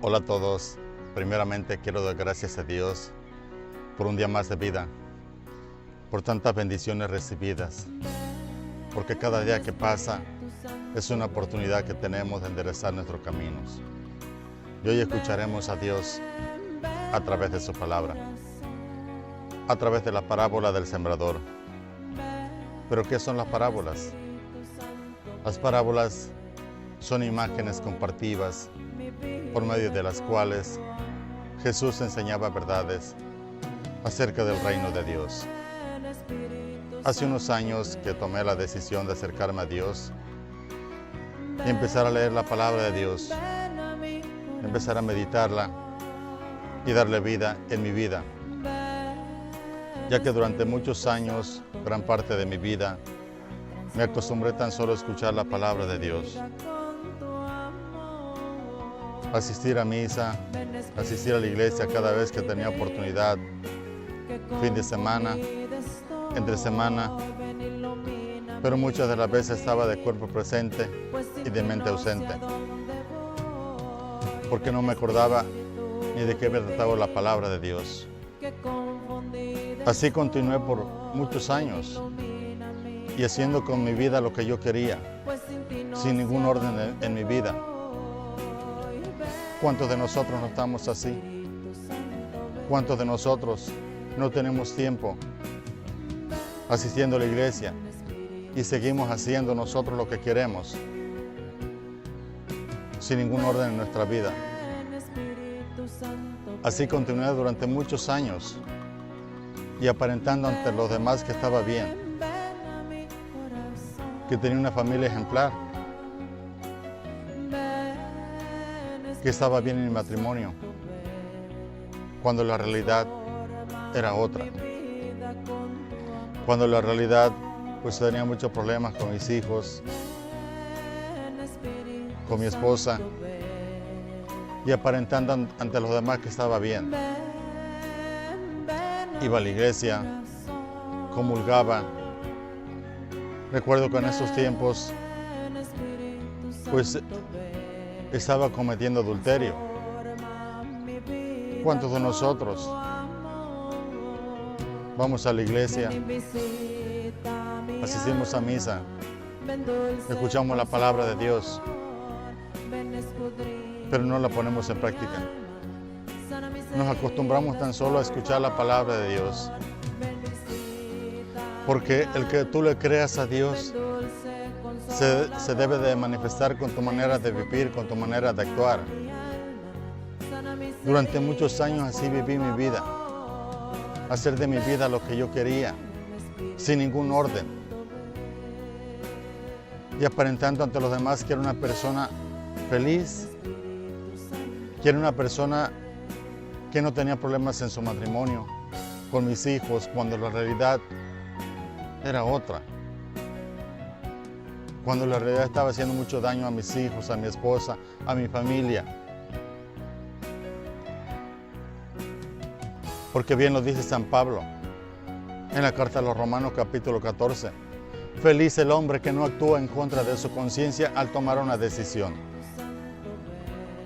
Hola a todos. Primeramente quiero dar gracias a Dios por un día más de vida, por tantas bendiciones recibidas, porque cada día que pasa es una oportunidad que tenemos de enderezar nuestros caminos. Y hoy escucharemos a Dios a través de su palabra, a través de la parábola del sembrador. ¿Pero qué son las parábolas? Las parábolas son imágenes compartidas por medio de las cuales Jesús enseñaba verdades acerca del reino de Dios. Hace unos años que tomé la decisión de acercarme a Dios y empezar a leer la palabra de Dios, empezar a meditarla y darle vida en mi vida, ya que durante muchos años, gran parte de mi vida, me acostumbré tan solo a escuchar la palabra de Dios. Asistir a misa, asistir a la iglesia cada vez que tenía oportunidad, fin de semana, entre semana, pero muchas de las veces estaba de cuerpo presente y de mente ausente, porque no me acordaba ni de qué trataba la palabra de Dios. Así continué por muchos años y haciendo con mi vida lo que yo quería, sin ningún orden en mi vida. ¿Cuántos de nosotros no estamos así? ¿Cuántos de nosotros no tenemos tiempo asistiendo a la iglesia y seguimos haciendo nosotros lo que queremos, sin ningún orden en nuestra vida? Así continué durante muchos años y aparentando ante los demás que estaba bien, que tenía una familia ejemplar, que estaba bien en mi matrimonio, cuando la realidad era otra. Cuando la realidad pues tenía muchos problemas con mis hijos, con mi esposa, y aparentando ante los demás que estaba bien. Iba a la iglesia, comulgaba. Recuerdo que en esos tiempos pues estaba cometiendo adulterio. ¿Cuántos de nosotros vamos a la iglesia, asistimos a misa, escuchamos la palabra de Dios, pero no la ponemos en práctica? Nos acostumbramos tan solo a escuchar la palabra de Dios, porque el que tú le creas a Dios se debe de manifestar con tu manera de vivir, con tu manera de actuar. Durante muchos años así viví mi vida, hacer de mi vida lo que yo quería, sin ningún orden, y aparentando ante los demás que era una persona feliz, que era una persona que no tenía problemas en su matrimonio, con mis hijos, cuando la realidad era otra. Cuando la realidad estaba haciendo mucho daño a mis hijos, a mi esposa, a mi familia. Porque bien lo dice San Pablo en la carta a los Romanos capítulo 14. Feliz el hombre que no actúa en contra de su conciencia al tomar una decisión.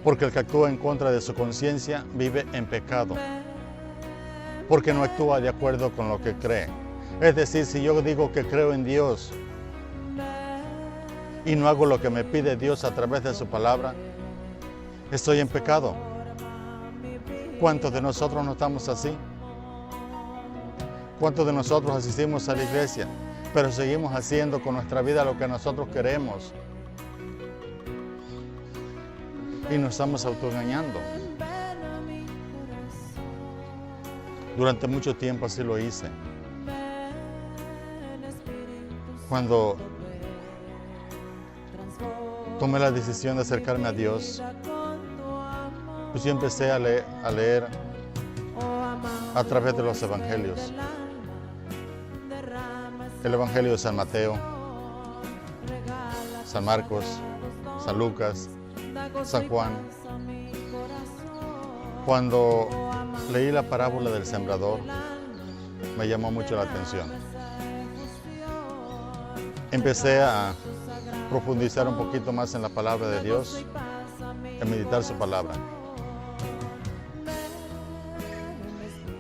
Porque el que actúa en contra de su conciencia vive en pecado. Porque no actúa de acuerdo con lo que cree. Es decir, si yo digo que creo en Dios y no hago lo que me pide Dios a través de su palabra, estoy en pecado. ¿Cuántos de nosotros no estamos así? ¿Cuántos de nosotros asistimos a la iglesia, pero seguimos haciendo con nuestra vida lo que nosotros queremos? Y nos estamos autoengañando. Durante mucho tiempo así lo hice. Cuando tomé la decisión de acercarme a Dios, pues yo empecé a leer a través de los evangelios. El evangelio de San Mateo, San Marcos, San Lucas, San Juan. Cuando leí la parábola del sembrador, me llamó mucho la atención. Empecé a profundizar un poquito más en la palabra de Dios, en meditar su palabra.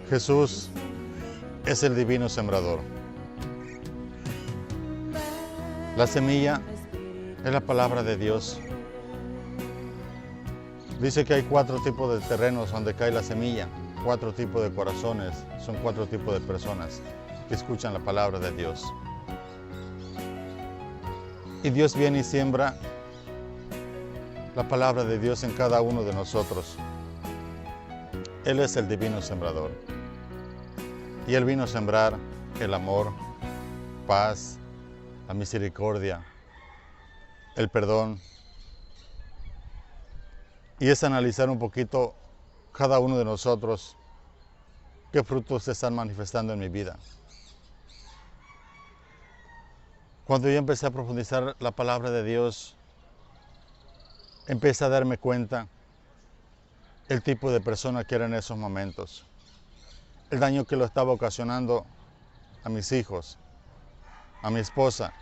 Jesús es el divino sembrador. La semilla es la palabra de Dios. Dice que hay 4 tipos de terrenos donde cae la semilla, 4 tipos de corazones, son 4 tipos de personas que escuchan la palabra de Dios. Y Dios viene y siembra la palabra de Dios en cada uno de nosotros. Él es el divino sembrador. Y Él vino a sembrar el amor, paz, la misericordia, el perdón. Y es analizar un poquito cada uno de nosotros qué frutos se están manifestando en mi vida. Cuando yo empecé a profundizar la palabra de Dios, empecé a darme cuenta el tipo de persona que era en esos momentos, el daño que lo estaba ocasionando a mis hijos, a mi esposa,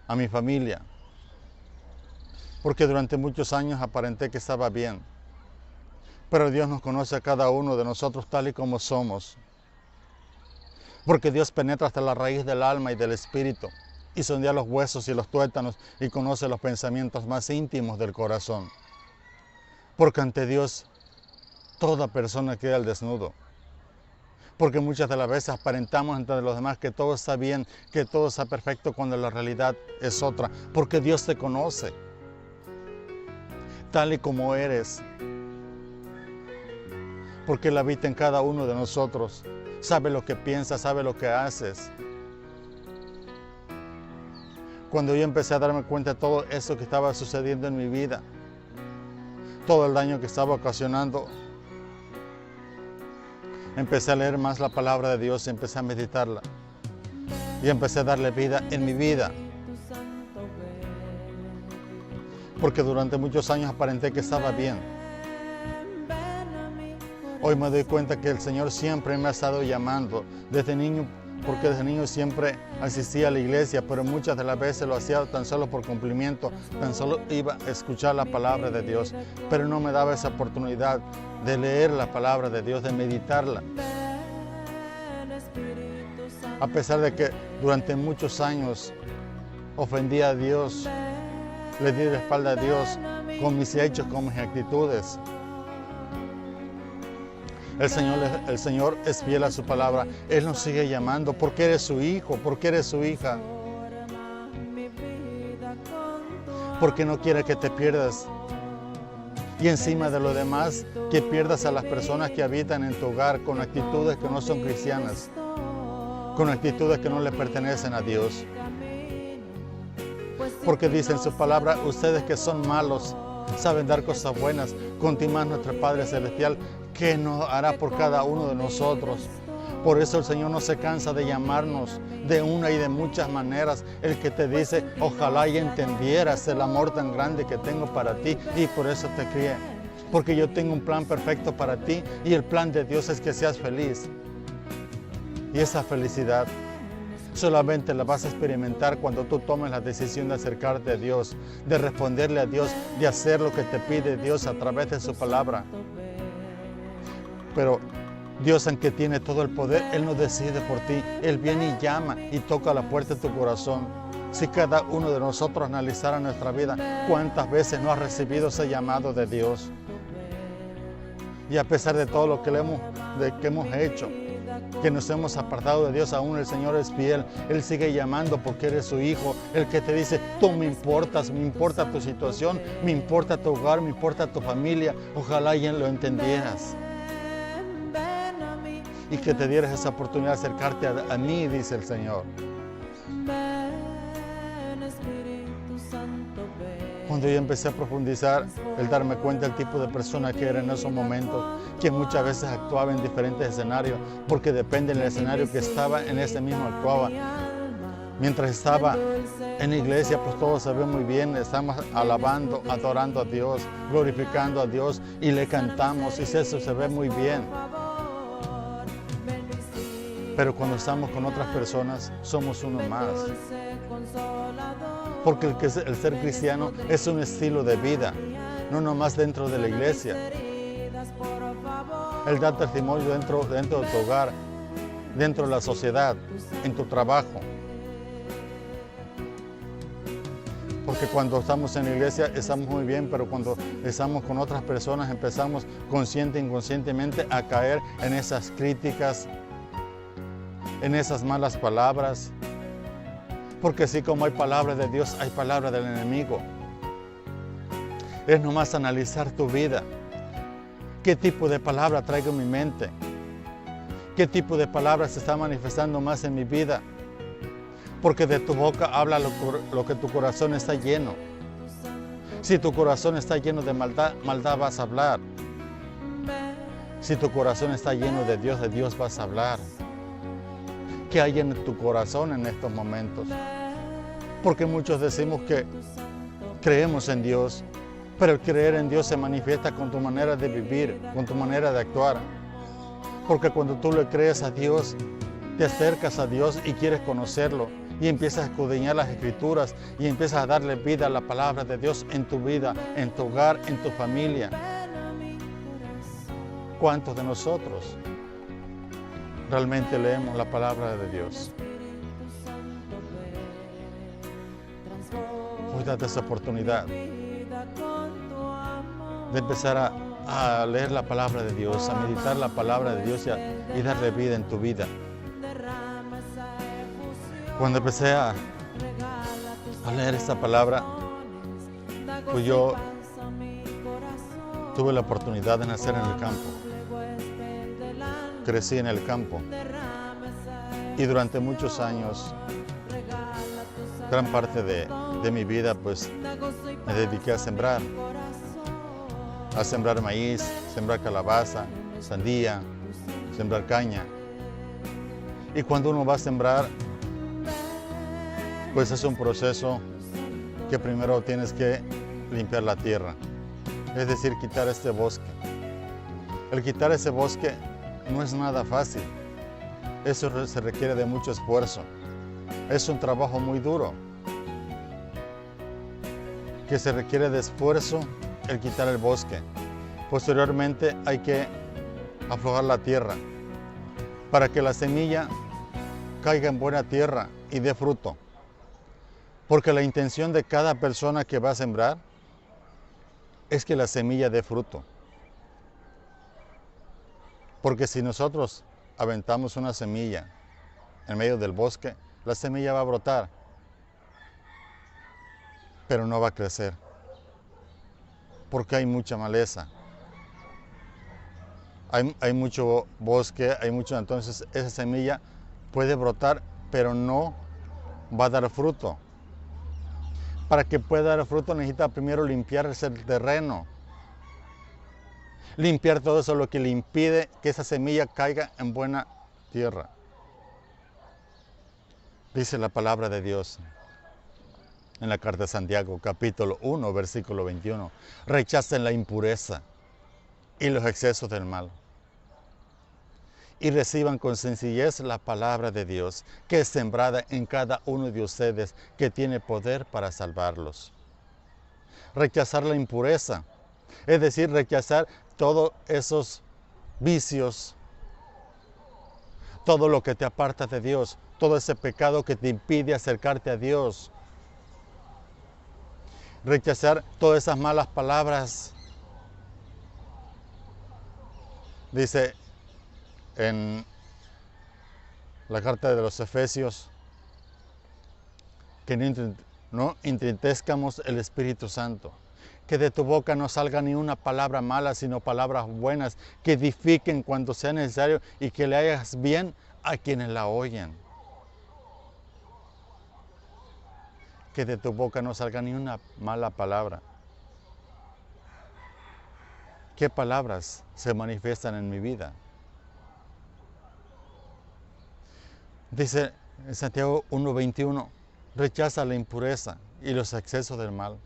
a mi familia, porque durante muchos años aparenté que estaba bien, pero Dios nos conoce a cada uno de nosotros tal y como somos, porque Dios penetra hasta la raíz del alma y del espíritu, y sondea los huesos y los tuétanos, y conoce los pensamientos más íntimos del corazón. Porque ante Dios, toda persona queda al desnudo. Porque muchas de las veces aparentamos entre los demás que todo está bien, que todo está perfecto, cuando la realidad es otra. Porque Dios te conoce, tal y como eres. Porque Él habita en cada uno de nosotros. Sabe lo que piensas, sabe lo que haces. Cuando yo empecé a darme cuenta de todo eso que estaba sucediendo en mi vida, todo el daño que estaba ocasionando, empecé a leer más la palabra de Dios y empecé a meditarla. Y empecé a darle vida en mi vida. Porque durante muchos años aparenté que estaba bien. Hoy me doy cuenta que el Señor siempre me ha estado llamando desde niño, porque desde niño siempre asistía a la iglesia, pero muchas de las veces lo hacía tan solo por cumplimiento, tan solo iba a escuchar la palabra de Dios, pero no me daba esa oportunidad de leer la palabra de Dios, de meditarla. A pesar de que durante muchos años ofendía a Dios, le di la espalda a Dios con mis hechos, con mis actitudes. El Señor es fiel a su palabra. Él nos sigue llamando porque eres su hijo, porque eres su hija. Porque no quiere que te pierdas. Y encima de lo demás, que pierdas a las personas que habitan en tu hogar con actitudes que no son cristianas, con actitudes que no le pertenecen a Dios. Porque dice en su palabra, ustedes que son malos, saben dar cosas buenas, con más nuestro Padre Celestial, que nos hará por cada uno de nosotros. Por eso el Señor no se cansa de llamarnos de una y de muchas maneras. El que te dice, ojalá y entendieras el amor tan grande que tengo para ti, y por eso te crié. Porque yo tengo un plan perfecto para ti, y el plan de Dios es que seas feliz. Y esa felicidad solamente la vas a experimentar cuando tú tomes la decisión de acercarte a Dios, de responderle a Dios, de hacer lo que te pide Dios a través de su palabra. Pero Dios, aunque tiene todo el poder, Él no decide por ti. Él viene y llama y toca la puerta de tu corazón. Si cada uno de nosotros analizara nuestra vida, ¿cuántas veces no ha recibido ese llamado de Dios? Y a pesar de todo lo que hemos hecho, que nos hemos apartado de Dios, aún el Señor es fiel. Él sigue llamando porque eres su hijo. El que te dice, tú me importas, me importa tu situación, me importa tu hogar, me importa tu familia. Ojalá y lo entendieras. Y que te dieras esa oportunidad de acercarte a mí, dice el Señor. Cuando yo empecé a profundizar, el darme cuenta del tipo de persona que era en esos momentos, que muchas veces actuaba en diferentes escenarios, porque depende del escenario que estaba, en ese mismo actuaba. Mientras estaba en la iglesia, pues todo se ve muy bien, estamos alabando, adorando a Dios, glorificando a Dios, y le cantamos, y eso se ve muy bien. Pero cuando estamos con otras personas, somos uno más. Porque el ser cristiano es un estilo de vida, no nomás dentro de la iglesia. Él da testimonio dentro de tu hogar, dentro de la sociedad, en tu trabajo. Porque cuando estamos en la iglesia estamos muy bien, pero cuando estamos con otras personas empezamos consciente e inconscientemente a caer en esas críticas, en esas malas palabras. Porque así como hay palabra de Dios, hay palabra del enemigo. Es nomás analizar tu vida. ¿Qué tipo de palabra traigo en mi mente? ¿Qué tipo de palabra se está manifestando más en mi vida? Porque de tu boca habla lo que tu corazón está lleno. Si tu corazón está lleno de maldad, maldad vas a hablar. Si tu corazón está lleno de Dios vas a hablar. ¿Qué hay en tu corazón en estos momentos? Porque muchos decimos que creemos en Dios, pero el creer en Dios se manifiesta con tu manera de vivir, con tu manera de actuar. Porque cuando tú le crees a Dios, te acercas a Dios y quieres conocerlo y empiezas a escudriñar las Escrituras y empiezas a darle vida a la palabra de Dios en tu vida, en tu hogar, en tu familia. ¿Cuántos de nosotros realmente leemos la palabra de Dios? Hoy date esa oportunidad de empezar a leer la palabra de Dios, a meditar la palabra de Dios y darle vida en tu vida. Cuando empecé a leer esta palabra, pues yo tuve la oportunidad de nacer en el campo. Crecí en el campo y durante muchos años, gran parte de mi vida, pues me dediqué a sembrar maíz, sembrar calabaza, sandía, sembrar caña. Y cuando uno va a sembrar, pues es un proceso que primero tienes que limpiar la tierra, es decir, quitar este bosque. El quitar ese bosque no es nada fácil, eso se requiere de mucho esfuerzo, es un trabajo muy duro, que se requiere de esfuerzo el quitar el bosque. Posteriormente hay que aflojar la tierra para que la semilla caiga en buena tierra y dé fruto. Porque la intención de cada persona que va a sembrar es que la semilla dé fruto. Porque si nosotros aventamos una semilla en medio del bosque, la semilla va a brotar, pero no va a crecer. Porque hay mucha maleza. Hay mucho bosque, entonces esa semilla puede brotar, pero no va a dar fruto. Para que pueda dar fruto necesita primero limpiarse el terreno. Limpiar todo eso lo que le impide que esa semilla caiga en buena tierra. Dice la palabra de Dios en la carta de Santiago, capítulo 1, versículo 21. Rechacen la impureza y los excesos del mal. Y reciban con sencillez la palabra de Dios, que es sembrada en cada uno de ustedes, que tiene poder para salvarlos. Rechazar la impureza, es decir, rechazar todos esos vicios, todo lo que te aparta de Dios, todo ese pecado que te impide acercarte a Dios. Rechazar todas esas malas palabras. Dice en la carta de los Efesios que no entristezcamos el Espíritu Santo, que de tu boca no salga ni una palabra mala, sino palabras buenas, que edifiquen cuando sea necesario y que le hagas bien a quienes la oyen. Que de tu boca no salga ni una mala palabra. ¿Qué palabras se manifiestan en mi vida? Dice en Santiago 1:21, rechaza la impureza y los excesos del mal.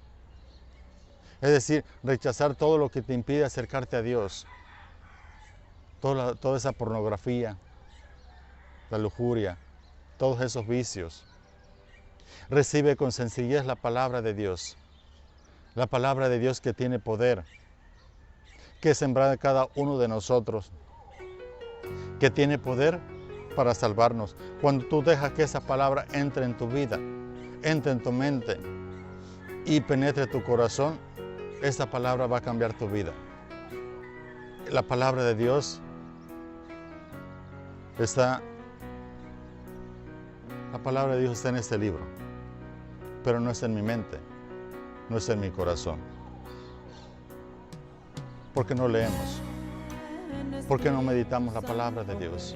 Es decir, rechazar todo lo que te impide acercarte a Dios. Toda esa pornografía, la lujuria, todos esos vicios. Recibe con sencillez la palabra de Dios. La palabra de Dios que tiene poder, que es sembrada en cada uno de nosotros. que tiene poder para salvarnos. Cuando tú dejas que esa palabra entre en tu vida, entre en tu mente y penetre tu corazón, esa palabra va a cambiar tu vida. La palabra de Dios está en este libro, pero no está en mi mente, no está en mi corazón. ¿Por qué no leemos? ¿Por qué no meditamos la palabra de Dios?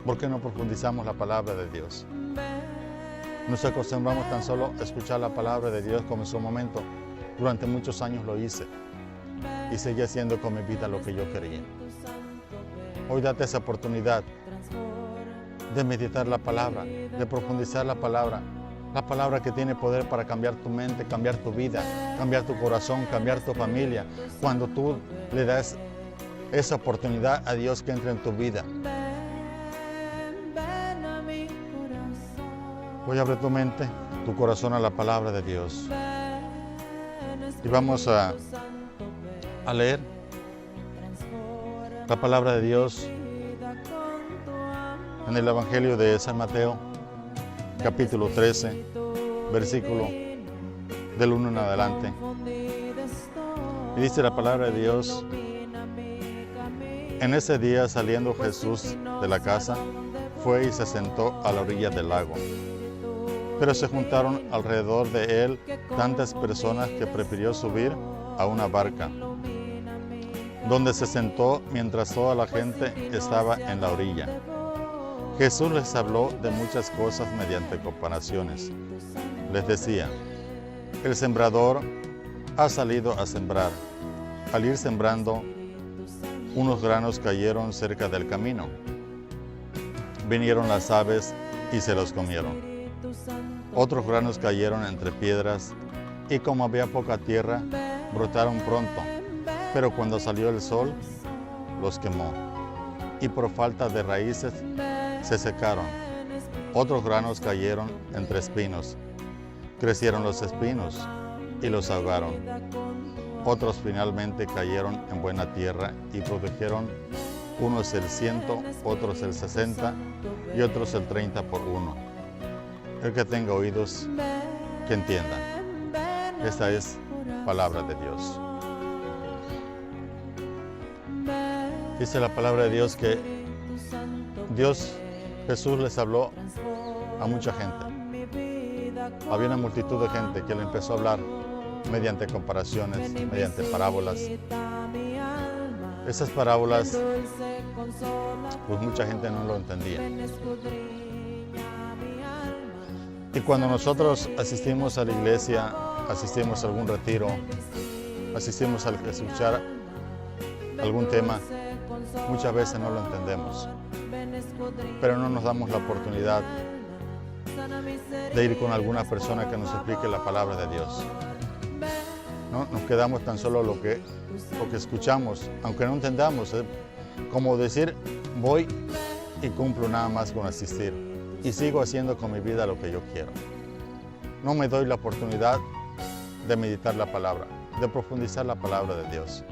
¿Por qué no profundizamos la palabra de Dios? Nos acostumbramos tan solo a escuchar la palabra de Dios como en su momento. Durante muchos años lo hice y seguí haciendo con mi vida lo que yo quería. Hoy date esa oportunidad de meditar la palabra, de profundizar la palabra que tiene poder para cambiar tu mente, cambiar tu vida, cambiar tu corazón, cambiar tu familia. Cuando tú le das esa oportunidad a Dios que entre en tu vida. Voy a abrir tu mente, tu corazón a la palabra de Dios. Y vamos a leer la palabra de Dios en el Evangelio de San Mateo, capítulo 13, versículo del 1 en adelante. Y dice la palabra de Dios: en ese día, saliendo Jesús de la casa, fue y se sentó a la orilla del lago. Pero se juntaron alrededor de él tantas personas que prefirió subir a una barca, donde se sentó mientras toda la gente estaba en la orilla. Jesús les habló de muchas cosas mediante comparaciones. Les decía: el sembrador ha salido a sembrar. Al ir sembrando, unos granos cayeron cerca del camino. Vinieron las aves y se los comieron. Otros granos cayeron entre piedras y, como había poca tierra, brotaron pronto, pero cuando salió el sol, los quemó y por falta de raíces se secaron. Otros granos cayeron entre espinos. Crecieron los espinos y los ahogaron. Otros finalmente cayeron en buena tierra y produjeron, unos el 100, otros el 60 y otros el 30 por uno. El que tenga oídos, que entienda. Esta es palabra de Dios. Dice la palabra de Dios que Jesús les habló a mucha gente. Había una multitud de gente que le empezó a hablar mediante comparaciones, mediante parábolas. Esas parábolas, pues mucha gente no lo entendía. Y cuando nosotros asistimos a la iglesia, asistimos a algún retiro, asistimos a escuchar algún tema, muchas veces no lo entendemos, pero no nos damos la oportunidad de ir con alguna persona que nos explique la palabra de Dios. ¿No? Nos quedamos tan solo lo que escuchamos, aunque no entendamos, como decir, voy y cumplo nada más con asistir y sigo haciendo con mi vida lo que yo quiero. No me doy la oportunidad de meditar la palabra, de profundizar la palabra de Dios.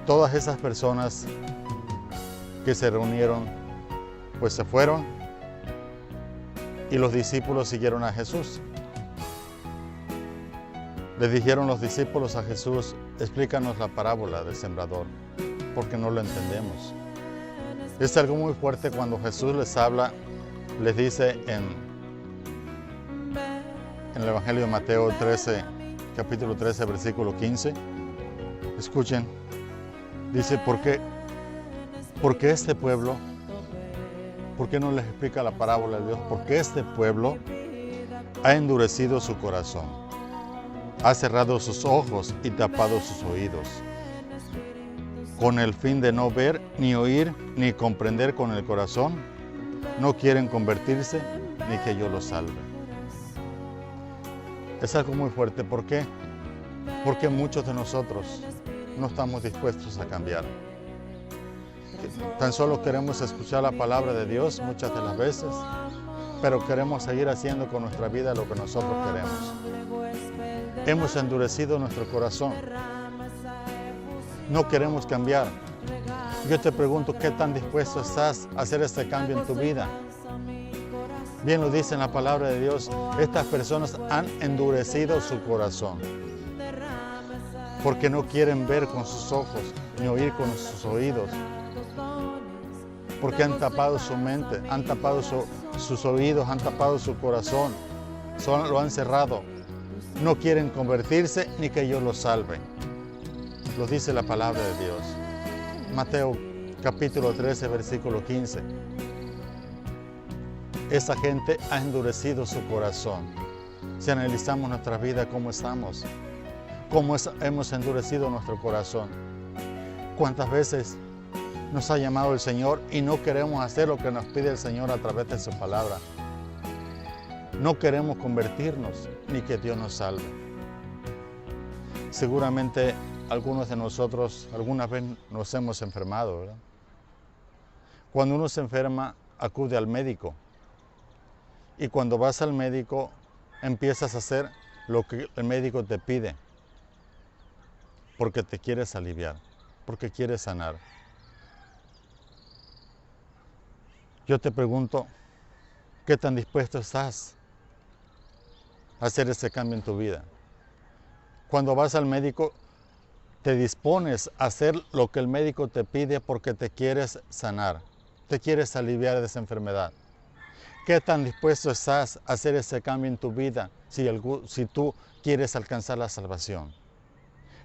Todas esas personas que se reunieron, pues se fueron y los discípulos siguieron a Jesús. Le dijeron los discípulos a Jesús: explícanos la parábola del sembrador, porque no lo entendemos. Es algo muy fuerte cuando Jesús les habla, les dice en el Evangelio de Mateo 13, capítulo 13, versículo 15. Escuchen, dice: ¿por qué este pueblo? ¿Por qué no les explica la parábola de Dios? Porque este pueblo ha endurecido su corazón, ha cerrado sus ojos y tapado sus oídos, con el fin de no ver, ni oír, ni comprender con el corazón. No quieren convertirse, ni que yo los salve. Es algo muy fuerte. ¿Por qué? Porque muchos de nosotros no estamos dispuestos a cambiar. Tan solo queremos escuchar la palabra de Dios muchas de las veces, pero queremos seguir haciendo con nuestra vida lo que nosotros queremos. Hemos endurecido nuestro corazón. No queremos cambiar. Yo te pregunto, ¿qué tan dispuesto estás a hacer este cambio en tu vida? Bien lo dice en la palabra de Dios, estas personas han endurecido su corazón, porque no quieren ver con sus ojos, ni oír con sus oídos, porque han tapado su mente, han tapado sus oídos, han tapado su corazón, lo han cerrado. No quieren convertirse ni que yo los salve. Lo dice la palabra de Dios. Mateo capítulo 13, versículo 15. Esa gente ha endurecido su corazón. Si analizamos nuestra vida, ¿cómo estamos? ¿Cómo hemos endurecido nuestro corazón? ¿Cuántas veces nos ha llamado el Señor y no queremos hacer lo que nos pide el Señor a través de su palabra? No queremos convertirnos ni que Dios nos salve. Seguramente algunos de nosotros alguna vez nos hemos enfermado, ¿verdad? Cuando uno se enferma, acude al médico. Y cuando vas al médico, empiezas a hacer lo que el médico te pide, porque te quieres aliviar, porque quieres sanar. Yo te pregunto, ¿qué tan dispuesto estás a hacer ese cambio en tu vida? Cuando vas al médico, te dispones a hacer lo que el médico te pide porque te quieres sanar, te quieres aliviar de esa enfermedad. ¿Qué tan dispuesto estás a hacer ese cambio en tu vida si tú quieres alcanzar la salvación?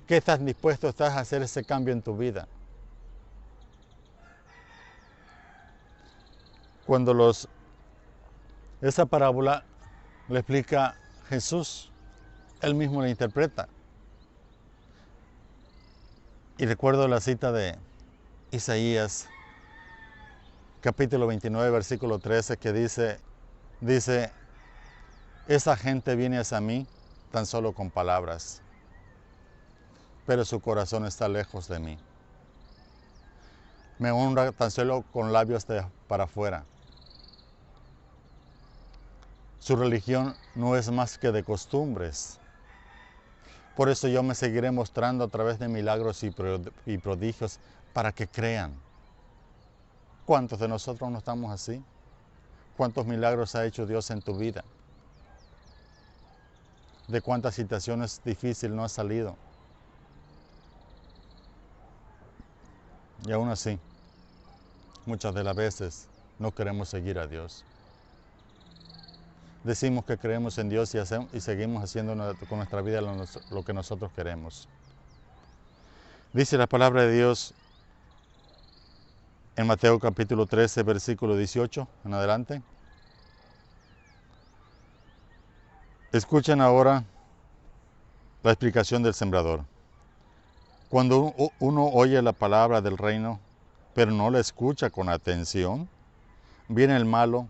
¿Qué tan dispuesto estás a hacer ese cambio en tu vida? Cuando esa parábola le explica Jesús, él mismo la interpreta. Y recuerdo la cita de Isaías, capítulo 29, versículo 13, que dice, esa gente viene hacia mí tan solo con palabras, pero su corazón está lejos de mí. Me honra tan solo con labios para afuera. Su religión no es más que de costumbres. Por eso yo me seguiré mostrando a través de milagros y prodigios para que crean. ¿Cuántos de nosotros no estamos así? ¿Cuántos milagros ha hecho Dios en tu vida? ¿De cuántas situaciones difíciles no has salido? Y aún así, muchas de las veces no queremos seguir a Dios. Decimos que creemos en Dios y seguimos haciendo con nuestra vida lo que nosotros queremos. Dice la palabra de Dios en Mateo capítulo 13, versículo 18 en adelante. Escuchen ahora la explicación del sembrador. Cuando uno oye la palabra del reino, pero no la escucha con atención, viene el malo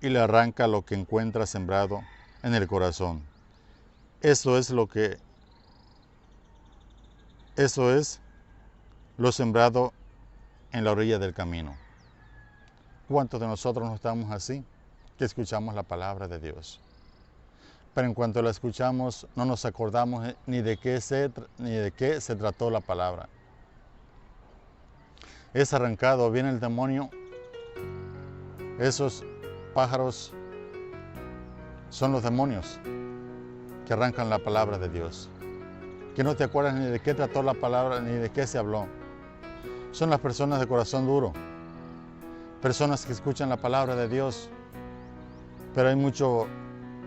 y le arranca lo que encuentra sembrado en el corazón. Eso es lo sembrado en la orilla del camino. ¿Cuántos de nosotros no estamos así, que escuchamos la palabra de Dios? Pero en cuanto la escuchamos, no nos acordamos ni de qué se trató la palabra. Es arrancado, viene el demonio. Esos pájaros son los demonios que arrancan la palabra de Dios, que no te acuerdas ni de qué trató la palabra ni de qué se habló. Son las personas de corazón duro, personas que escuchan la palabra de Dios, pero hay mucho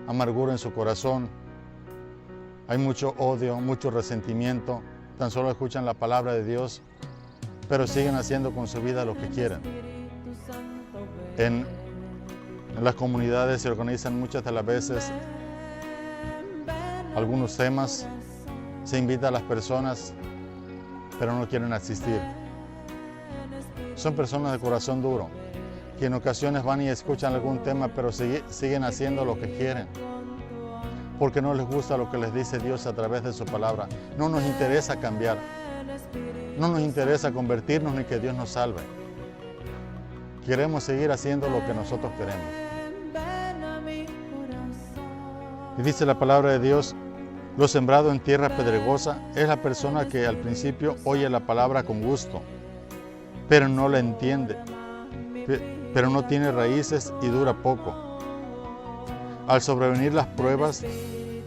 amargura en su corazón, hay mucho odio, mucho resentimiento. Tan solo escuchan la palabra de Dios, pero siguen haciendo con su vida lo que quieren. En las comunidades se organizan muchas de las veces algunos temas, se invita a las personas, pero no quieren asistir. Son personas de corazón duro, que en ocasiones van y escuchan algún tema, pero siguen haciendo lo que quieren, porque no les gusta lo que les dice Dios a través de su palabra. No nos interesa cambiar, no nos interesa convertirnos ni que Dios nos salve. Queremos seguir haciendo lo que nosotros queremos. Y dice la palabra de Dios, lo sembrado en tierra pedregosa es la persona que al principio oye la palabra con gusto, pero no la entiende, pero no tiene raíces y dura poco. Al sobrevenir las pruebas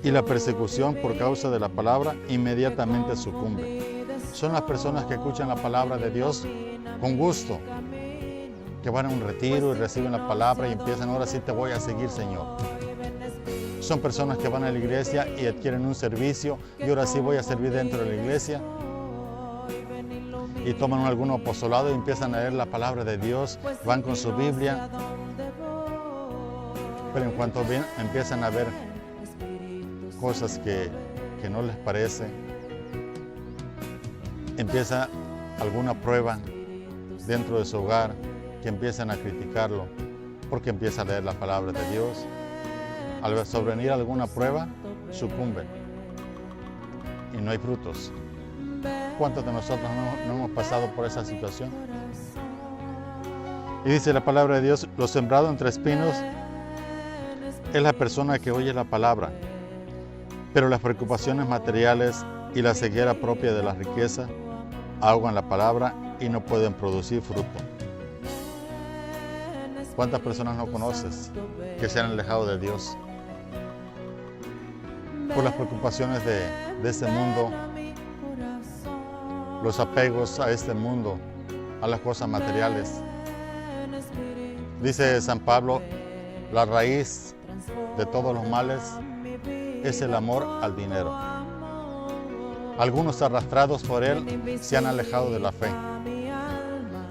y la persecución por causa de la palabra, inmediatamente sucumbe. Son las personas que escuchan la palabra de Dios con gusto, que van a un retiro y reciben la palabra y empiezan, ahora sí te voy a seguir, Señor. Son personas que van a la iglesia y adquieren un servicio y ahora sí voy a servir dentro de la iglesia. Y toman algún apostolado y empiezan a leer la palabra de Dios, van con su Biblia. Pero en cuanto empiezan a ver cosas que no les parece, empieza alguna prueba dentro de su hogar, que empiezan a criticarlo, porque empieza a leer la palabra de Dios. Al sobrevenir alguna prueba, sucumben y no hay frutos. ¿Cuántos de nosotros no hemos pasado por esa situación? Y dice la palabra de Dios, lo sembrado entre espinos es la persona que oye la palabra, pero las preocupaciones materiales y la ceguera propia de la riqueza ahogan la palabra y no pueden producir fruto. ¿Cuántas personas no conoces que se han alejado de Dios por las preocupaciones de este mundo, los apegos a este mundo, a las cosas materiales? Dice San Pablo, la raíz de todos los males es el amor al dinero. Algunos arrastrados por él se han alejado de la fe.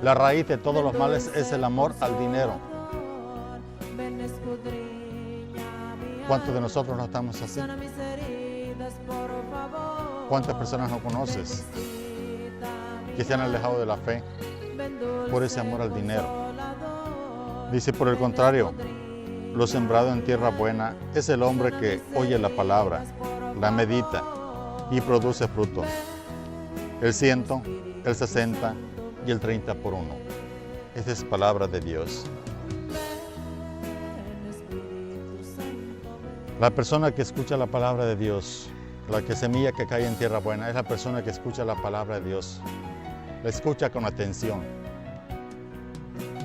La raíz de todos los males es el amor al dinero. ¿Cuántos de nosotros no estamos así? ¿Cuántas personas no conoces que se han alejado de la fe por ese amor al dinero? Dice, por el contrario, lo sembrado en tierra buena es el hombre que oye la palabra, la medita y produce fruto. El 100, el 60 y el 30 por uno. Esa es palabra de Dios. La persona que escucha la palabra de Dios, la que semilla que cae en tierra buena, es la persona que escucha la palabra de Dios. La escucha con atención,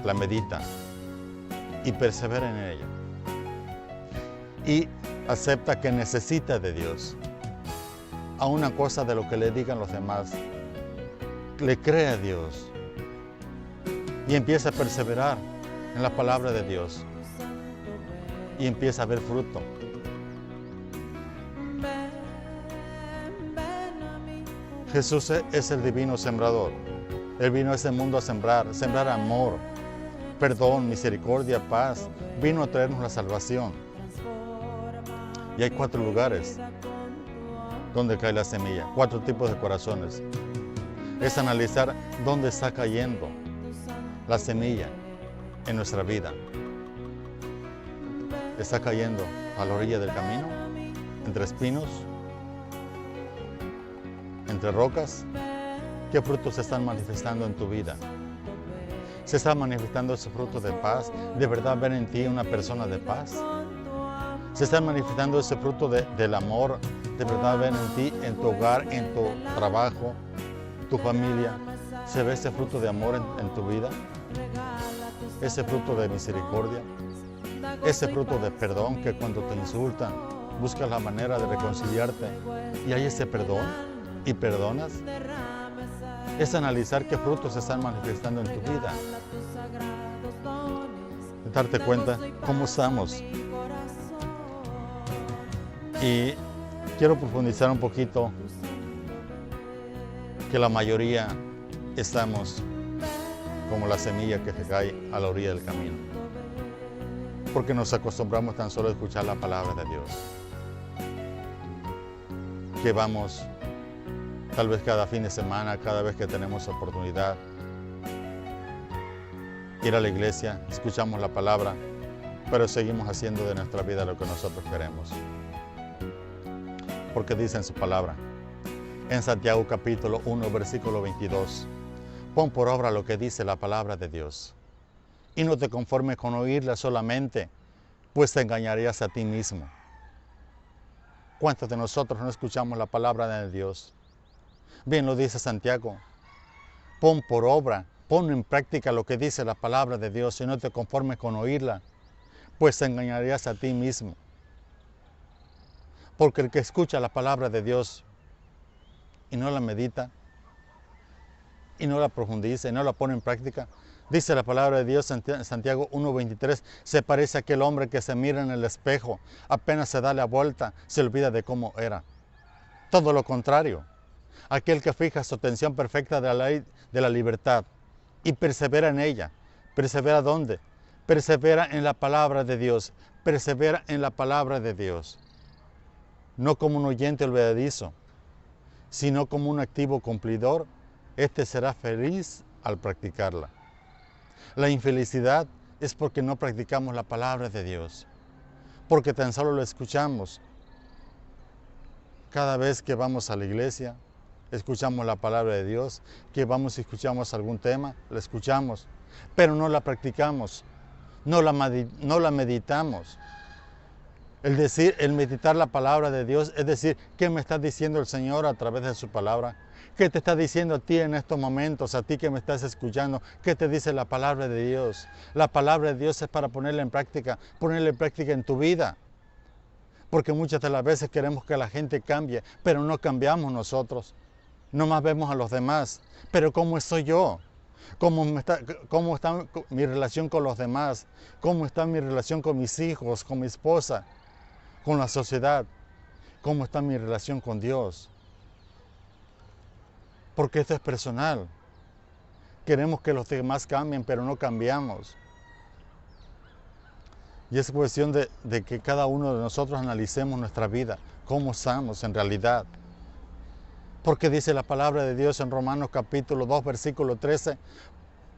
la medita y persevera en ella. Y acepta que necesita de Dios. A una cosa de lo que le digan los demás, le cree a Dios y empieza a perseverar en la palabra de Dios y empieza a ver fruto. Jesús es el divino sembrador. Él vino a este mundo a sembrar amor, perdón, misericordia, paz. Vino a traernos la salvación. Y hay 4 lugares donde cae la semilla, 4 tipos de corazones. Es analizar dónde está cayendo la semilla en nuestra vida. ¿Está cayendo a la orilla del camino? ¿Entre espinos? ¿Entre rocas? ¿Qué frutos se están manifestando en tu vida? ¿Se está manifestando ese fruto de paz? ¿De verdad ven en ti una persona de paz? ¿Se está manifestando ese fruto del amor? ¿De verdad ven en ti, en tu hogar, en tu trabajo, tu familia? ¿Se ve ese fruto de amor en tu vida? ¿Ese fruto de misericordia? ¿Ese fruto de perdón que cuando te insultan buscas la manera de reconciliarte y hay ese perdón y perdonas? Es analizar qué frutos se están manifestando en tu vida. Darte cuenta cómo estamos. Y quiero profundizar un poquito que la mayoría estamos como la semilla que se cae a la orilla del camino. Porque nos acostumbramos tan solo a escuchar la palabra de Dios. Que vamos tal vez cada fin de semana, cada vez que tenemos oportunidad, ir a la iglesia, escuchamos la palabra, pero seguimos haciendo de nuestra vida lo que nosotros queremos. Porque dice en su palabra, en Santiago capítulo 1, versículo 22, pon por obra lo que dice la palabra de Dios, y no te conformes con oírla solamente, pues te engañarías a ti mismo. ¿Cuántos de nosotros no escuchamos la palabra de Dios? Bien lo dice Santiago, pon por obra Pon en práctica lo que dice la palabra de Dios y no te conformes con oírla, pues te engañarías a ti mismo. Porque el que escucha la palabra de Dios y no la medita, y no la profundiza, y no la pone en práctica, dice la palabra de Dios en Santiago 1:23, se parece a aquel hombre que se mira en el espejo, apenas se da la vuelta, se olvida de cómo era. Todo lo contrario, aquel que fija su atención perfecta de la ley de la libertad y persevera en ella. ¿Persevera dónde? Persevera en la palabra de Dios, persevera en la palabra de Dios. No como un oyente olvidadizo, sino como un activo cumplidor, este será feliz al practicarla. La infelicidad es porque no practicamos la palabra de Dios, porque tan solo lo escuchamos. Cada vez que vamos a la iglesia, escuchamos la palabra de Dios, que vamos y escuchamos algún tema, la escuchamos, pero no la practicamos, no la meditamos. El meditar la palabra de Dios, es decir, ¿qué me está diciendo el Señor a través de su palabra? ¿Qué te está diciendo a ti en estos momentos, a ti que me estás escuchando? ¿Qué te dice la palabra de Dios? La palabra de Dios es para ponerla en práctica en tu vida. Porque muchas de las veces queremos que la gente cambie, pero no cambiamos nosotros. No más vemos a los demás. Pero ¿cómo soy yo? ¿Cómo está mi relación con los demás? ¿Cómo está mi relación con mis hijos, con mi esposa, con la sociedad? ¿Cómo está mi relación con Dios? Porque esto es personal. Queremos que los demás cambien, pero no cambiamos. Y es cuestión de que cada uno de nosotros analicemos nuestra vida, cómo estamos en realidad. Porque dice la palabra de Dios en Romanos capítulo 2, versículo 13,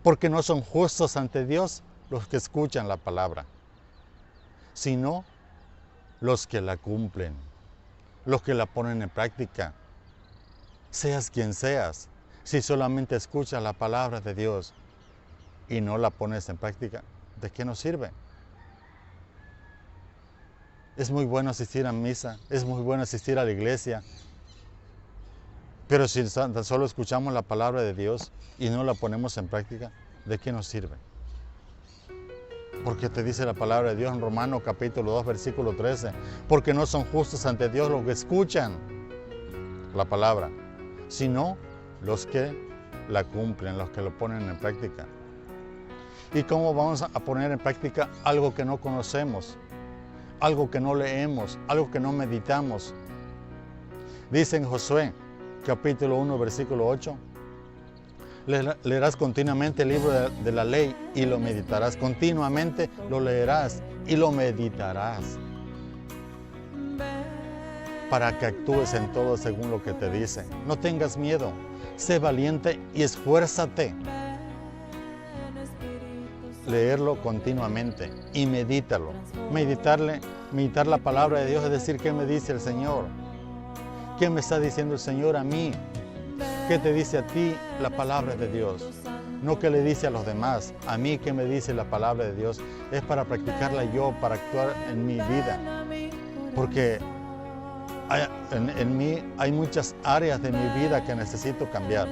porque no son justos ante Dios los que escuchan la palabra, sino los que la cumplen, los que la ponen en práctica. Seas quien seas, si solamente escuchas la palabra de Dios y no la pones en práctica, ¿de qué nos sirve? Es muy bueno asistir a misa, es muy bueno asistir a la iglesia, pero si tan solo escuchamos la palabra de Dios y no la ponemos en práctica, ¿de qué nos sirve? Porque te dice la palabra de Dios en Romanos capítulo 2, versículo 13, porque no son justos ante Dios los que escuchan la palabra, sino los que la cumplen, los que lo ponen en práctica. ¿Y cómo vamos a poner en práctica algo que no conocemos? Algo que no leemos, algo que no meditamos. Dice en Josué, capítulo 1, versículo 8, leerás continuamente el libro de la ley y lo meditarás. Continuamente lo leerás y lo meditarás para que actúes en todo según lo que te dice. No tengas miedo, sé valiente y esfuérzate. Leerlo continuamente y medítalo. Meditar la palabra de Dios, es decir, ¿qué me dice el Señor? ¿Qué me está diciendo el Señor a mí? ¿Qué te dice a ti la palabra de Dios? No qué le dice a los demás. A mí, ¿qué me dice la palabra de Dios? Es para practicarla yo, para actuar en mi vida. Porque en mí hay muchas áreas de mi vida que necesito cambiar.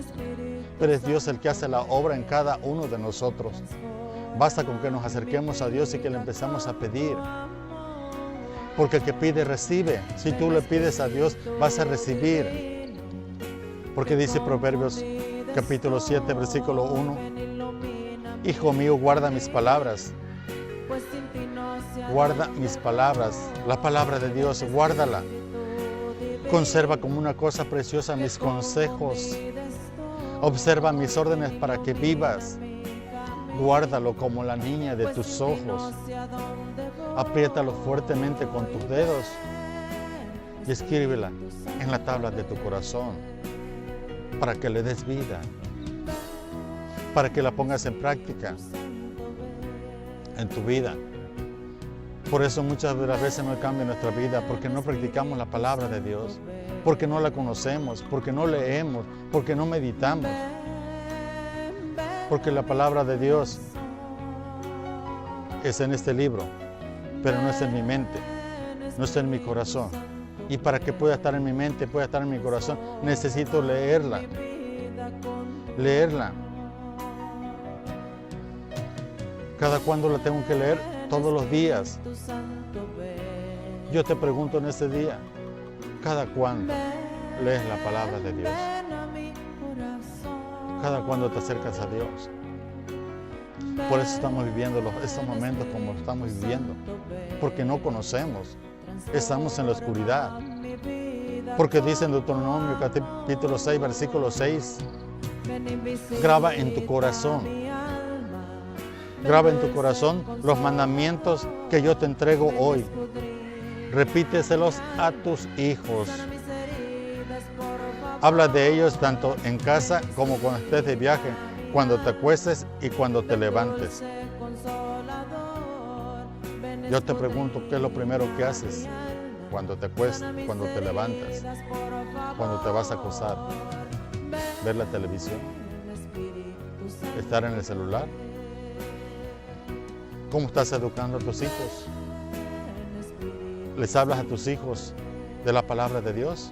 Pero es Dios el que hace la obra en cada uno de nosotros. Basta con que nos acerquemos a Dios y que le empezamos a pedir. Porque el que pide, recibe. Si tú le pides a Dios, vas a recibir. Porque dice Proverbios capítulo 7, versículo 1. Hijo mío, guarda mis palabras. Guarda mis palabras. La palabra de Dios, guárdala. Conserva como una cosa preciosa mis consejos. Observa mis órdenes para que vivas. Guárdalo como la niña de tus ojos. Apriétalo fuertemente con tus dedos y escríbela en la tabla de tu corazón para que le des vida, para que la pongas en práctica en tu vida. Por eso muchas de las veces no cambia nuestra vida, porque no practicamos la palabra de Dios, porque no la conocemos, porque no leemos, porque no meditamos. Porque la palabra de Dios es en este libro, pero no es en mi mente, no está en mi corazón. Y para que pueda estar en mi mente, pueda estar en mi corazón, necesito leerla. Leerla. ¿Cada cuándo la tengo que leer? Todos los días. Yo te pregunto en este día, ¿cada cuándo lees la palabra de Dios? ¿Cada cuándo te acercas a Dios? Por eso estamos viviendo estos momentos como estamos viviendo, porque no conocemos, estamos en la oscuridad. Porque dice en Deuteronomio capítulo 6, versículo 6, graba en tu corazón los mandamientos que yo te entrego hoy. Repíteselos a tus hijos. Habla de ellos tanto en casa como cuando estés de viaje, cuando te acuestes y cuando te levantes. Yo te pregunto, ¿qué es lo primero que haces cuando te acuestas, cuando te levantas, cuando te vas a acostar? ¿Ver la televisión? ¿Estar en el celular? ¿Cómo estás educando a tus hijos? ¿Les hablas a tus hijos de la palabra de Dios?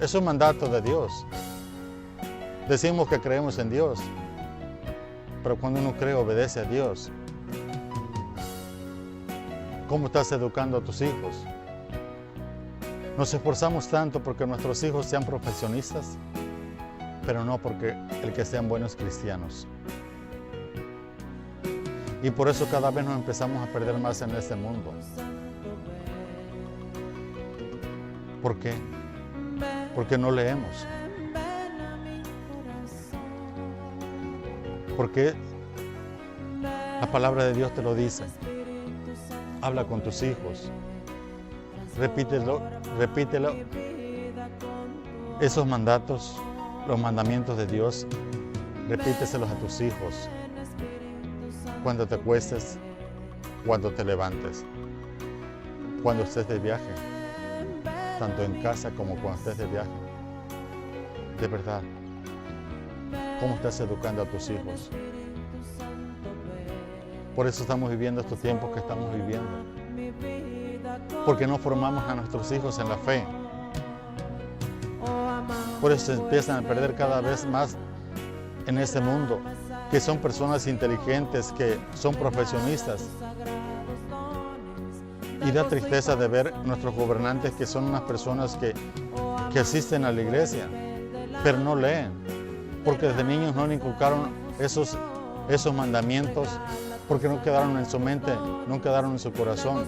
Es un mandato de Dios. Decimos que creemos en Dios, pero cuando uno cree, obedece a Dios. ¿Cómo estás educando a tus hijos? Nos esforzamos tanto porque nuestros hijos sean profesionistas, pero no porque el que sean buenos cristianos. Y por eso cada vez nos empezamos a perder más en este mundo. ¿Por qué? Porque no leemos. Porque la palabra de Dios te lo dice. Habla con tus hijos. Repítelo. Esos mandatos, los mandamientos de Dios, repíteselos a tus hijos. Cuando te acuestes, cuando te levantes, cuando estés de viaje, tanto en casa como cuando estés de viaje. De verdad, ¿cómo estás educando a tus hijos? Por eso estamos viviendo estos tiempos que estamos viviendo. Porque no formamos a nuestros hijos en la fe. Por eso se empiezan a perder cada vez más en este mundo, que son personas inteligentes, que son profesionistas. Y da tristeza de ver nuestros gobernantes que son unas personas que asisten a la iglesia, pero no leen, porque desde niños no le inculcaron esos mandamientos, porque no quedaron en su mente, no quedaron en su corazón,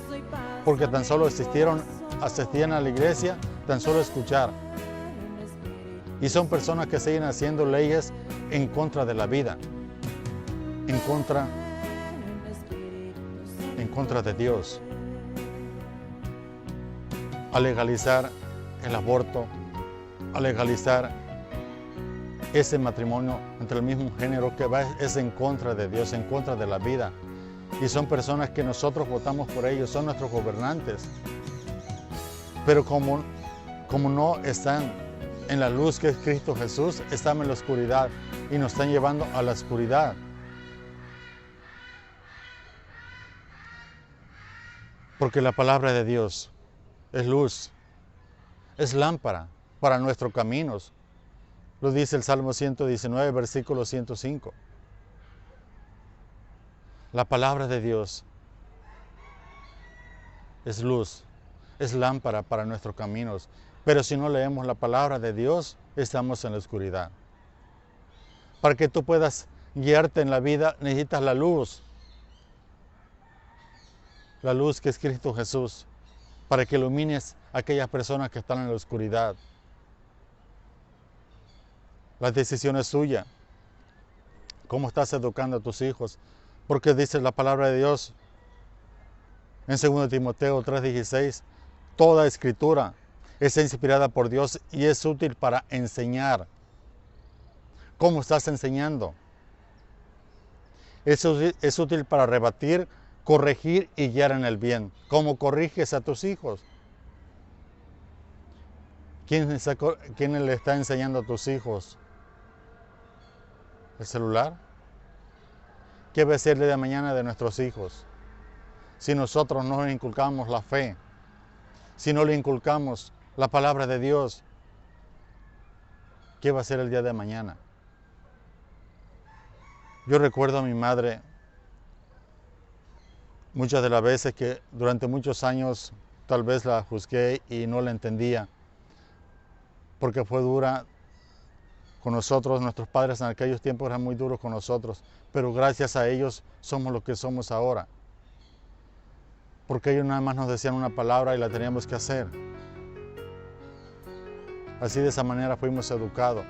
porque tan solo asistían a la iglesia, tan solo a escuchar. Y son personas que siguen haciendo leyes en contra de la vida, en contra de Dios. A legalizar el aborto, a legalizar ese matrimonio entre el mismo género que es en contra de Dios, en contra de la vida. Y son personas que nosotros votamos por ellos, son nuestros gobernantes. Pero como no están en la luz que es Cristo Jesús, están en la oscuridad y nos están llevando a la oscuridad. Porque la palabra de Dios es luz, es lámpara para nuestros caminos. Lo dice el Salmo 119, versículo 105. La palabra de Dios es luz, es lámpara para nuestros caminos. Pero si no leemos la palabra de Dios, estamos en la oscuridad. Para que tú puedas guiarte en la vida, necesitas la luz. La luz que es Cristo Jesús, para que ilumines a aquellas personas que están en la oscuridad. La decisión es suya. ¿Cómo estás educando a tus hijos? Porque dice la palabra de Dios en 2 Timoteo 3:16, toda escritura es inspirada por Dios y es útil para enseñar. ¿Cómo estás enseñando? Es útil para rebatir, corregir y guiar en el bien. ¿Cómo corriges a tus hijos? ¿Quién le está enseñando a tus hijos? ¿El celular? ¿Qué va a ser el día de mañana de nuestros hijos? Si nosotros no le inculcamos la fe, si no le inculcamos la palabra de Dios, ¿qué va a ser el día de mañana? Yo recuerdo a mi madre Muchas de las veces que durante muchos años tal vez la juzgué y no la entendía, porque fue dura con nosotros. Nuestros padres en aquellos tiempos eran muy duros con nosotros, pero gracias a ellos somos lo que somos ahora. Porque ellos nada más nos decían una palabra y la teníamos que hacer. Así de esa manera fuimos educados.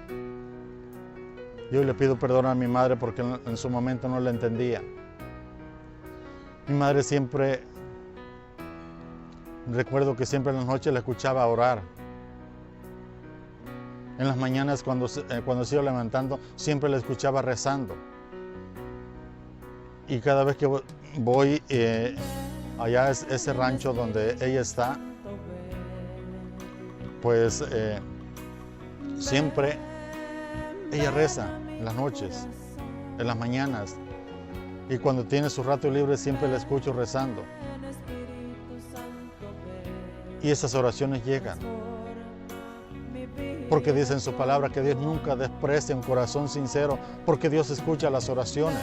Yo le pido perdón a mi madre porque en su momento no la entendía. Mi madre siempre, recuerdo que siempre en las noches la escuchaba orar. En las mañanas cuando se iba levantando, siempre la escuchaba rezando. Y cada vez que voy allá es ese rancho donde ella está, pues siempre ella reza en las noches, en las mañanas. Y cuando tiene su rato libre siempre la escucho rezando. Y esas oraciones llegan. Porque dice en su palabra que Dios nunca desprecia un corazón sincero, porque Dios escucha las oraciones.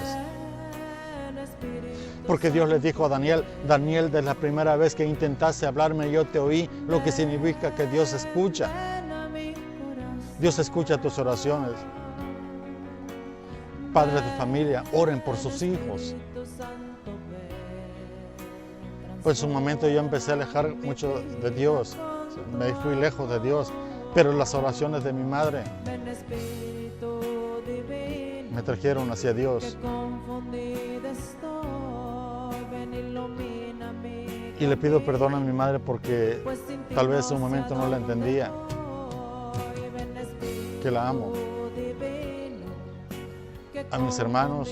Porque Dios le dijo a Daniel, Daniel, desde la primera vez que intentaste hablarme, yo te oí, lo que significa que Dios escucha. Dios escucha tus oraciones. Padres de familia, oren por sus hijos. Pues en un momento yo empecé a alejar mucho de Dios, me fui lejos de Dios, pero las oraciones de mi madre me trajeron hacia Dios. Y le pido perdón a mi madre porque tal vez en un momento no la entendía, que la amo. A mis hermanos,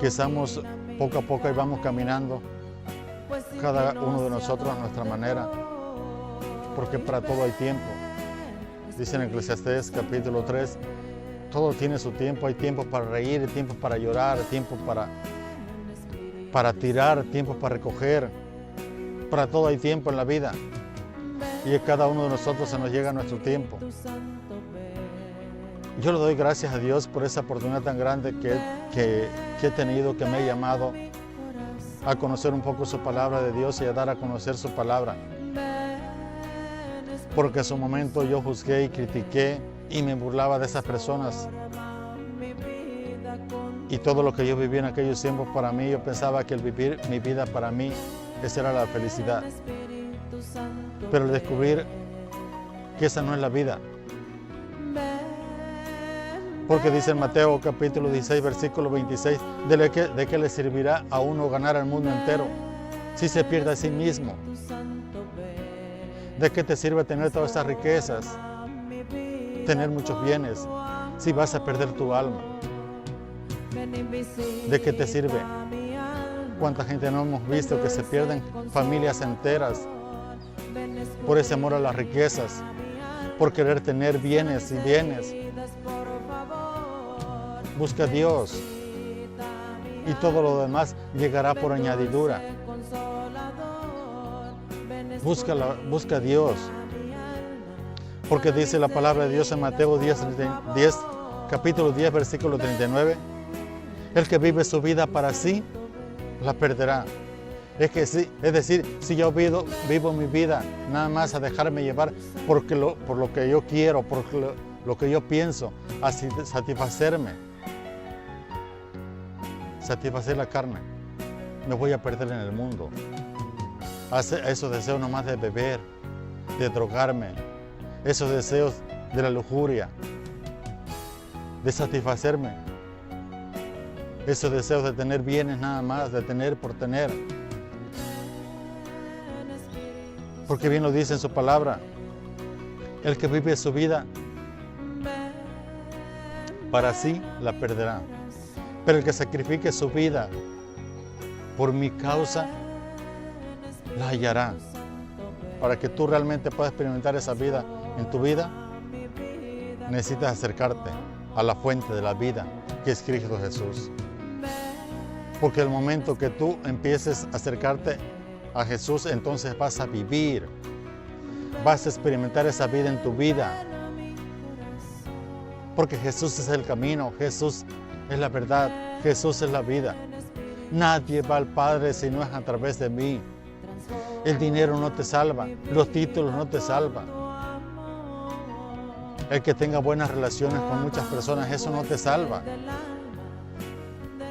que estamos poco a poco y vamos caminando, cada uno de nosotros a nuestra manera, porque para todo hay tiempo. Dice en Eclesiastés capítulo 3, todo tiene su tiempo, hay tiempo para reír, hay tiempo para llorar, hay tiempo para tirar, tiempo para recoger, para todo hay tiempo en la vida. Y a cada uno de nosotros se nos llega nuestro tiempo. Yo le doy gracias a Dios por esa oportunidad tan grande que he tenido, que me ha llamado a conocer un poco su palabra de Dios y a dar a conocer su palabra. Porque en su momento yo juzgué y critiqué y me burlaba de esas personas. Y todo lo que yo viví en aquellos tiempos para mí, yo pensaba que el vivir mi vida para mí, esa era la felicidad. Pero al descubrir que esa no es la vida. Porque dice en Mateo capítulo 16, versículo 26, ¿de qué le servirá a uno ganar el mundo entero si se pierde a sí mismo? ¿De qué te sirve tener todas esas riquezas, tener muchos bienes, si vas a perder tu alma? ¿De qué te sirve? ¿Cuánta gente no hemos visto que se pierden familias enteras por ese amor a las riquezas, por querer tener bienes y bienes? Busca a Dios y todo lo demás llegará por añadidura. Busca a Dios, porque dice la palabra de Dios en Mateo 10, capítulo 10, versículo 39, el que vive su vida para sí, la perderá. Es decir, si yo vivo mi vida nada más a dejarme llevar por lo que yo quiero, por lo que yo pienso, a satisfacer la carne, me voy a perder en el mundo. A esos deseos nomás de beber, de drogarme, esos deseos de la lujuria, de satisfacerme, esos deseos de tener bienes nada más, de tener por tener. Porque bien lo dice en su palabra, el que vive su vida para sí la perderá, pero el que sacrifique su vida por mi causa la hallará. Para que tú realmente puedas experimentar esa vida en tu vida, necesitas acercarte a la fuente de la vida, que es Cristo Jesús. Porque el momento que tú empieces a acercarte a Jesús, entonces vas a vivir, vas a experimentar esa vida en tu vida. Porque Jesús es el camino, Jesús es la verdad, Jesús es la vida. Nadie va al Padre si no es a través de mí. El dinero no te salva, los títulos no te salvan. El que tenga buenas relaciones con muchas personas, eso no te salva.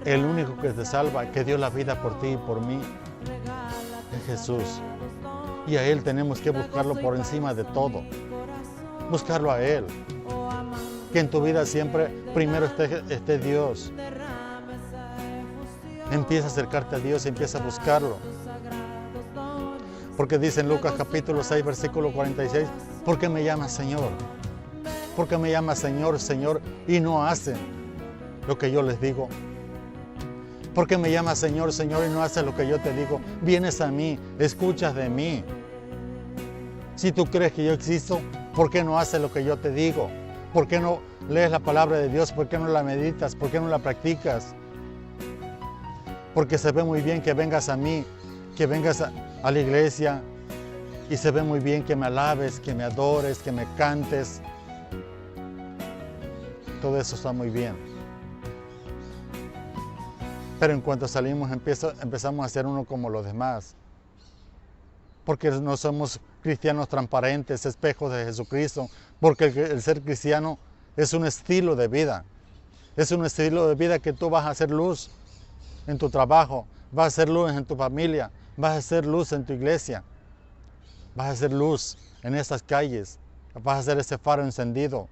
El único que te salva, que dio la vida por ti y por mí, es Jesús. Y a Él tenemos que buscarlo por encima de todo. Buscarlo a Él. Que en tu vida siempre primero esté Dios. Empieza a acercarte a Dios y empieza a buscarlo. Porque dice en Lucas capítulo 6, versículo 46, ¿por qué me llamas Señor? ¿Por qué me llamas Señor, Señor y no hacen lo que yo les digo? ¿Por qué me llamas Señor, Señor y no haces lo que yo te digo? Vienes a mí, escuchas de mí. Si tú crees que yo existo, ¿por qué no haces lo que yo te digo? ¿Por qué no lees la palabra de Dios? ¿Por qué no la meditas? ¿Por qué no la practicas? Porque se ve muy bien que vengas a mí, que vengas a la iglesia y se ve muy bien que me alabes, que me adores, que me cantes. Todo eso está muy bien. Pero en cuanto salimos empezamos a ser uno como los demás. Porque no somos cristianos transparentes, espejos de Jesucristo. Porque el ser cristiano es un estilo de vida. Es un estilo de vida que tú vas a hacer luz en tu trabajo, vas a hacer luz en tu familia, vas a hacer luz en tu iglesia, vas a hacer luz en estas calles, vas a hacer ese faro encendido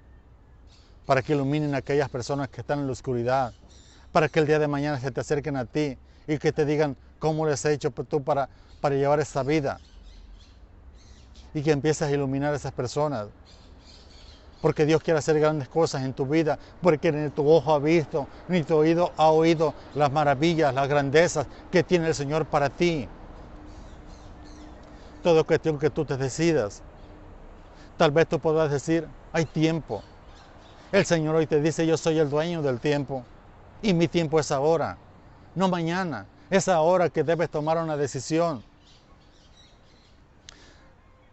para que iluminen a aquellas personas que están en la oscuridad, para que el día de mañana se te acerquen a ti y que te digan cómo les has hecho tú para llevar esta vida y que empieces a iluminar a esas personas. Porque Dios quiere hacer grandes cosas en tu vida, porque ni tu ojo ha visto, ni tu oído ha oído las maravillas, las grandezas que tiene el Señor para ti. Todo cuestión que tú te decidas. Tal vez tú podrás decir, hay tiempo. El Señor hoy te dice, yo soy el dueño del tiempo y mi tiempo es ahora, no mañana. Es ahora que debes tomar una decisión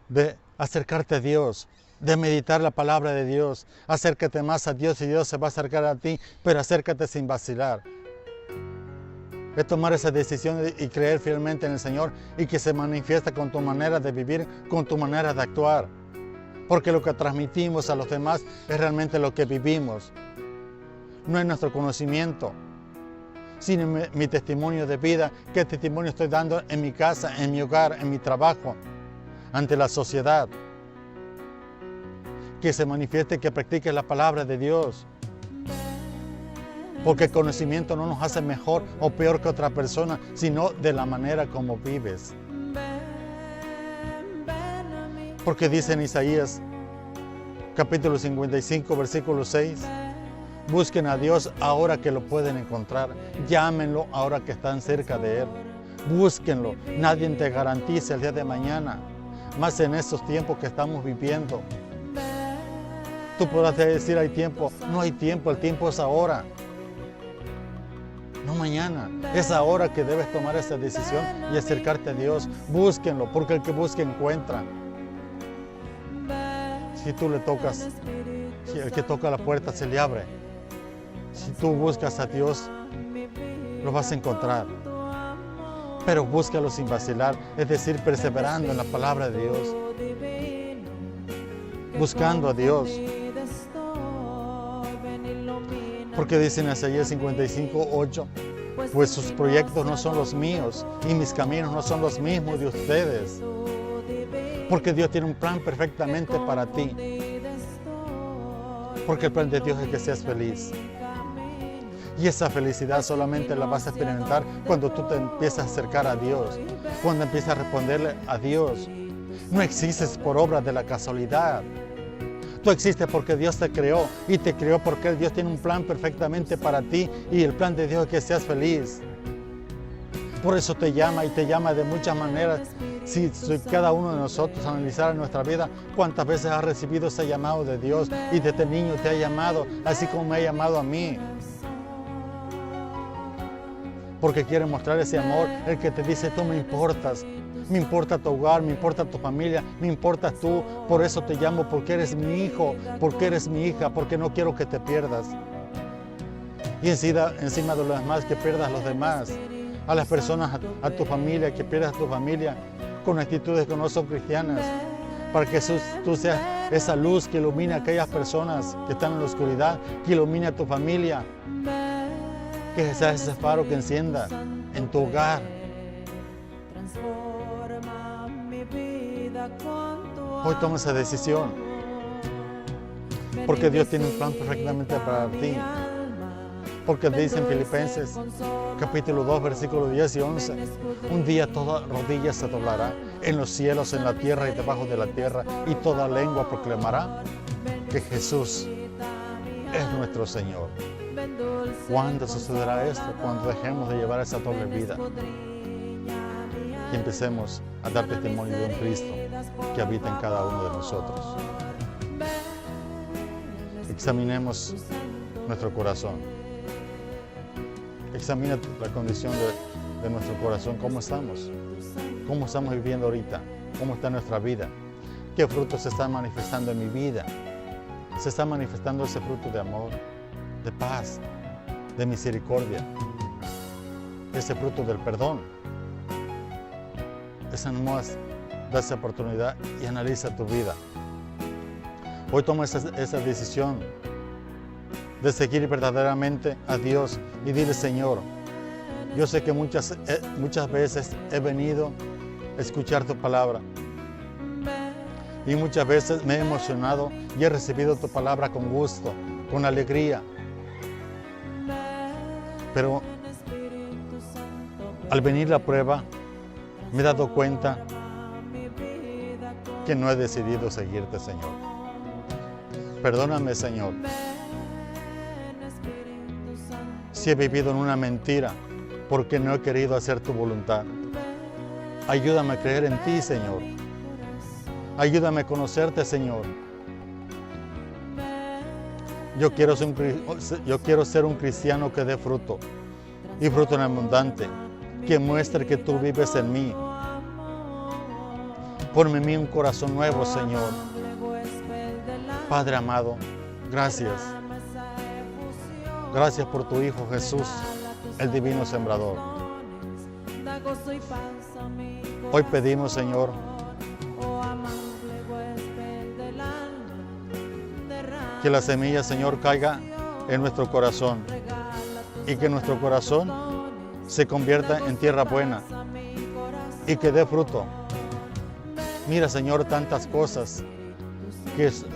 de acercarte a Dios, de meditar la palabra de Dios. Acércate más a Dios y Dios se va a acercar a ti, pero acércate sin vacilar. Es tomar esa decisión y creer fielmente en el Señor y que se manifiesta con tu manera de vivir, con tu manera de actuar. Porque lo que transmitimos a los demás es realmente lo que vivimos. No es nuestro conocimiento, sino mi testimonio de vida. ¿Qué testimonio estoy dando en mi casa, en mi hogar, en mi trabajo, ante la sociedad? Que se manifieste, que practiques la palabra de Dios. Porque el conocimiento no nos hace mejor o peor que otra persona, sino de la manera como vives. Porque dice en Isaías, capítulo 55, versículo 6, busquen a Dios ahora que lo pueden encontrar, llámenlo ahora que están cerca de Él, búsquenlo, nadie te garantiza el día de mañana, más en estos tiempos que estamos viviendo. Tú podrás decir hay tiempo, no hay tiempo, el tiempo es ahora. No mañana, es ahora que debes tomar esa decisión y acercarte a Dios. Búsquenlo, porque el que busca encuentra. Si tú le tocas, si el que toca la puerta se le abre. Si tú buscas a Dios, lo vas a encontrar. Pero búscalo sin vacilar, es decir, perseverando en la palabra de Dios. Buscando a Dios. Porque dice en Isaías 55, 8, pues sus proyectos no son los míos y mis caminos no son los mismos de ustedes. Porque Dios tiene un plan perfectamente para ti. Porque el plan de Dios es que seas feliz. Y esa felicidad solamente la vas a experimentar cuando tú te empiezas a acercar a Dios, cuando empiezas a responderle a Dios. No existes por obra de la casualidad. Tú existes porque Dios te creó y te creó porque Dios tiene un plan perfectamente para ti y el plan de Dios es que seas feliz. Por eso te llama y te llama de muchas maneras. Si cada uno de nosotros analizara nuestra vida, cuántas veces has recibido ese llamado de Dios y desde niño te ha llamado, así como me ha llamado a mí. Porque quiere mostrar ese amor, el que te dice, tú me importas. Me importa tu hogar, me importa tu familia, me importas tú. Por eso te llamo, porque eres mi hijo, porque eres mi hija, porque no quiero que te pierdas. Y encima de lo demás, que pierdas los demás. a las personas, a tu familia, que pierdas a tu familia con actitudes que no son cristianas, para que tú seas esa luz que ilumina a aquellas personas que están en la oscuridad, que ilumine a tu familia, que seas ese faro que encienda en tu hogar. Hoy toma esa decisión, porque Dios tiene un plan perfectamente para ti. Porque dice en Filipenses capítulo 2, versículos 10 y 11, un día toda rodilla se doblará en los cielos, en la tierra y debajo de la tierra, y toda lengua proclamará que Jesús es nuestro Señor. ¿Cuándo sucederá esto? Cuando dejemos de llevar esa doble vida y empecemos a dar testimonio de un Cristo que habita en cada uno de nosotros. Examinemos nuestro corazón. Examina la condición de nuestro corazón, cómo estamos viviendo ahorita, cómo está nuestra vida, qué frutos se están manifestando en mi vida. Se está manifestando ese fruto de amor, de paz, de misericordia, ese fruto del perdón. Esa nomás, da esa oportunidad y analiza tu vida. Hoy toma esa decisión de seguir verdaderamente a Dios y dile: Señor, yo sé que muchas veces he venido a escuchar tu palabra y muchas veces me he emocionado y he recibido tu palabra con gusto, con alegría, pero al venir la prueba me he dado cuenta que no he decidido seguirte, Señor. Perdóname, Señor, si he vivido en una mentira porque no he querido hacer tu voluntad. Ayúdame a creer en ti, Señor. Ayúdame a conocerte, Señor. Yo quiero ser un cristiano que dé fruto, y fruto en abundante, que muestre que tú vives en mí. Ponme en mí un corazón nuevo, Señor. Padre amado, gracias. Gracias por tu Hijo Jesús, el divino sembrador. Hoy pedimos, Señor, que la semilla, Señor, caiga en nuestro corazón y que nuestro corazón se convierta en tierra buena y que dé fruto. Mira, Señor, tantas cosas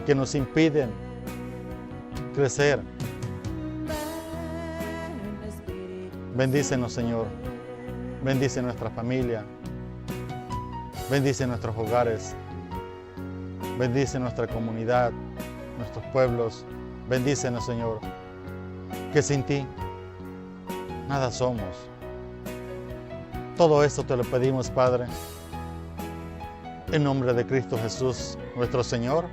que nos impiden crecer. Bendícenos, Señor. Bendice nuestra familia. Bendice nuestros hogares. Bendice nuestra comunidad, nuestros pueblos. Bendícenos, Señor, que sin ti nada somos. Todo esto te lo pedimos, Padre, en nombre de Cristo Jesús, nuestro Señor.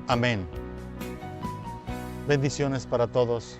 Amén. Bendiciones para todos.